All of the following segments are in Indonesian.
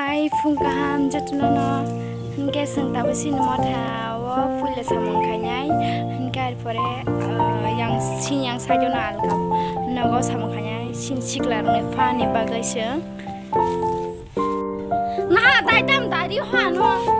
Hai fungkaham jatunono hingga seng tabu sini mata wo full samung kanyai hingga pore yang sin yang sajo na alkam nago samung kanyai sin siklar ne fani bagai se nah dai dam dari hano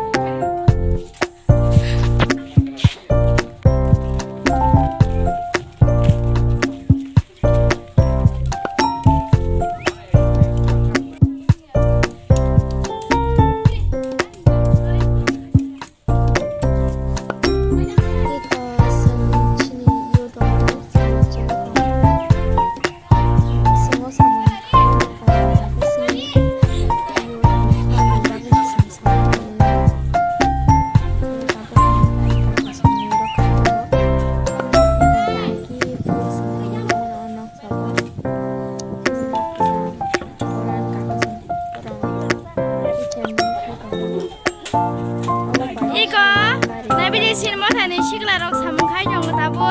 Sini mau tanya sih kalau sama kayak yang tabu.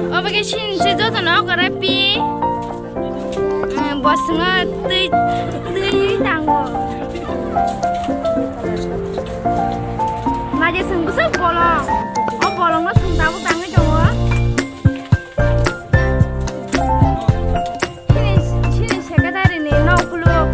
Oh bagi sini sejo tuh nak kerapi, bos nggak tui tanggo. Naja senggusa bolong, oh bolongnya seng tabu tangga jauh. Sini sekadar ini nol puluh.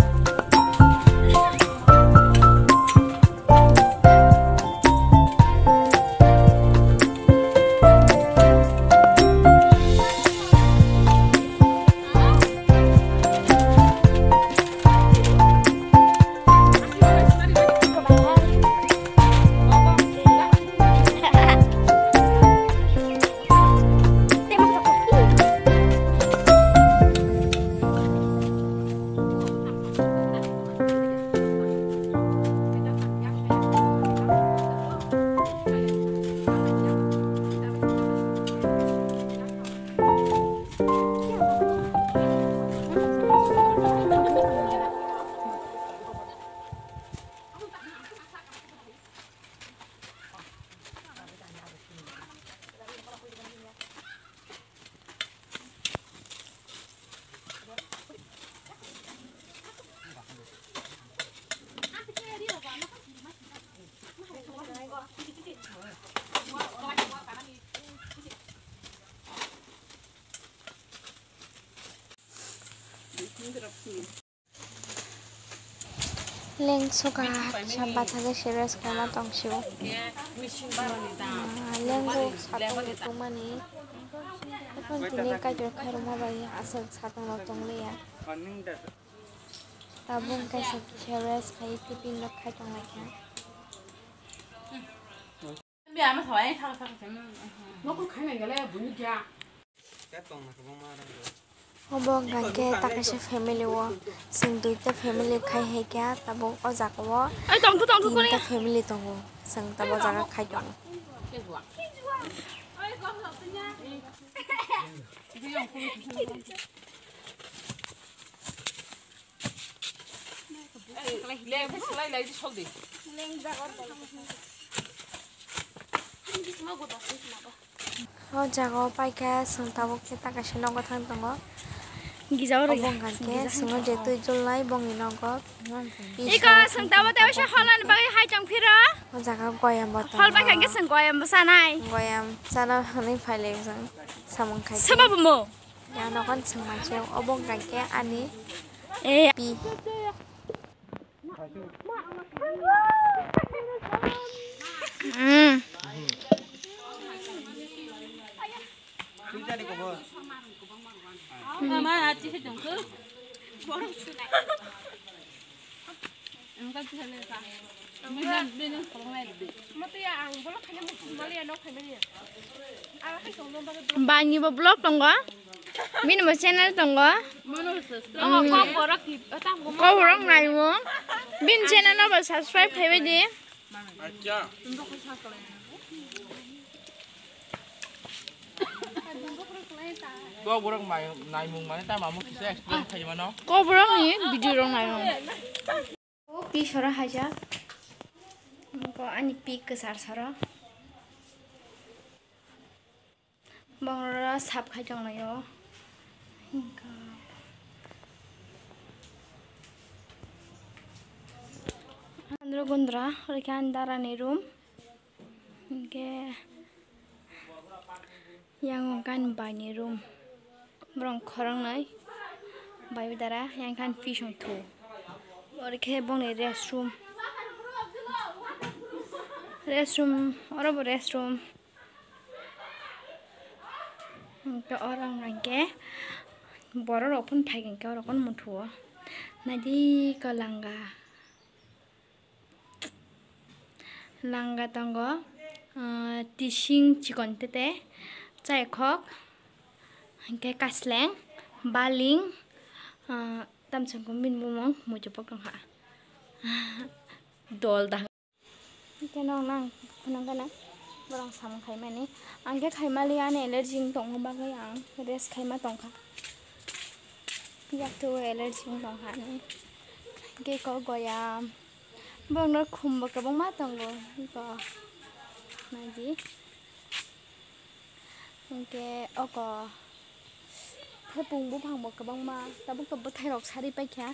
Leng suka sambat saja serius karena tongsiu. Lenggu satu itu mani. Tapi ini kajar ke rumah bayi asal satu lotong ya. Tabung kasih serius kayak tipi nak kacang lagi. Biar mas hoai thang thang nó có khái này cái này bún chả. Hobong ganke takasih family wo, sing duita family khai hai kya tabo ojak wo. Tong tu ko ni. Family tongo, sing tabo jaga khai jong. Leng di sol di. Leng jaga. Oh jago pai ke sing tabo kita kasih nogo thang tongo. Gizau ri. Obong ganke singo jetu julai bongi nogo. Iko sing tabo tawo sha holan bagi hai jang phira. Oh jaga goyam botong. Hol pai ganke sing goyam basanai. Goyam sana hani phale sang samung khai. Sabab mo. Ya nogon sing mache obong ganke ani pi. Mama aci sedang ke. Enggak bisa lihat. Ini kalau main di. Mati ya, boleh kayaknya mali ya, nok kayaknya. Banyi blog tonggo. Min mo channel tonggo. Ko orang nai mo. Bin channel no subscribe kai di. Acha. Kau burung naik mung mana? Tapi mamu kisah explain kayak mana? Kau burung ni video orang naik. Oh, pi sora aja. Kau ani pi kesar sora. Bangora Ora sap khai jong layo. Andro gondra rekan darani room. Ke yang kan bani room. Brong khorang nai. Bai dara yang kan fish on tu. Ora ke bong ni restroom. Ora bo restroom. Ke orang rangke borok rok pun phaigeng ke rok kon mutuo. Nadi ke langa tanggo tising chikon tete chai khok ke kasleng baling tamchang ko min bumong mujupok tong ha dol da ke nong nang nang kana borang sam khai mani angke khaimali ane allergy tong ba ga yang res khaima tong kha yak to allergy tong ha ni ke ko goyam bang no khumba ka bang ma tong go ko nadi angke oko phepung bu phang bo ka bang ma tabuk to thai rok sari pai kha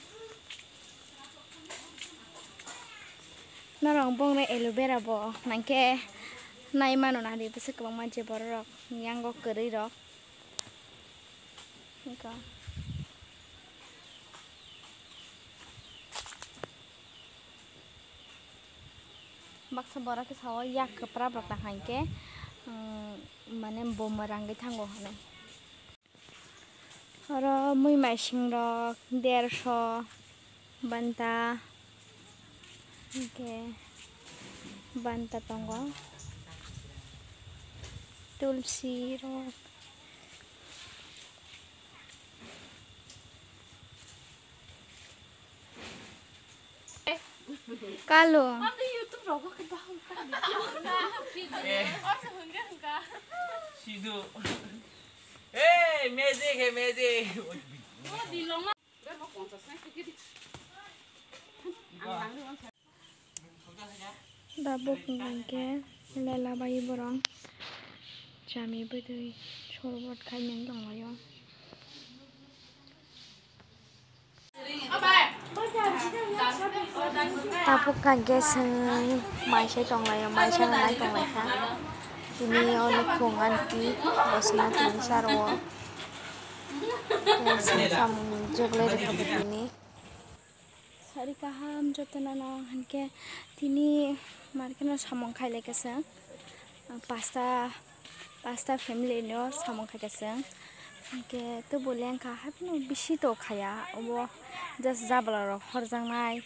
narang bong re aloe vera bo nangke nai mano na ri pese ka bang ma je bor rok yang go keri rok ka baksa bora ke sawo yak kapra bakta hanke mane bomarang ge thango hane aro mui maising rok 150 banta ke banta tongo tulsi rok Kalau Sidu. Hey, magic, hey magic. dabuk ngangke lela bayi borong jami bedui sorbot khaineng donglayo Tapuk kage seng maisha tonglayo maisha nai tonglai kha ini oni khungan ti bosna tini sarwo seng samung jogle rekha ini sari kaham jotana na hanke tini markena samong khaile kesa pasta family no samong khaikasa hanke to boleng kha hapno bishi to khaya obo just jabla ro horjangnai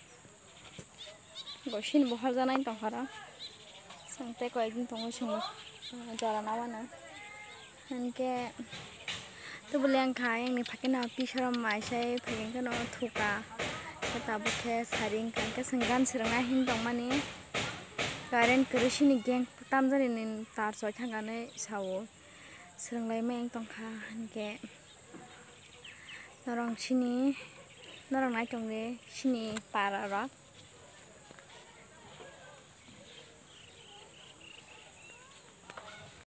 gosin bo horjanai tongkhara sangte ko ekdin tongo sung jara nawana hanke to boleng kha yang ni phakena pisaram maisai phageng no thuka tabukhe saring kanke senggan sirangna hin tongmani current kerosini geng tamjani ni tar choi thangane sawo sranglai meng tongkha hanke norong nai tongre sini para rok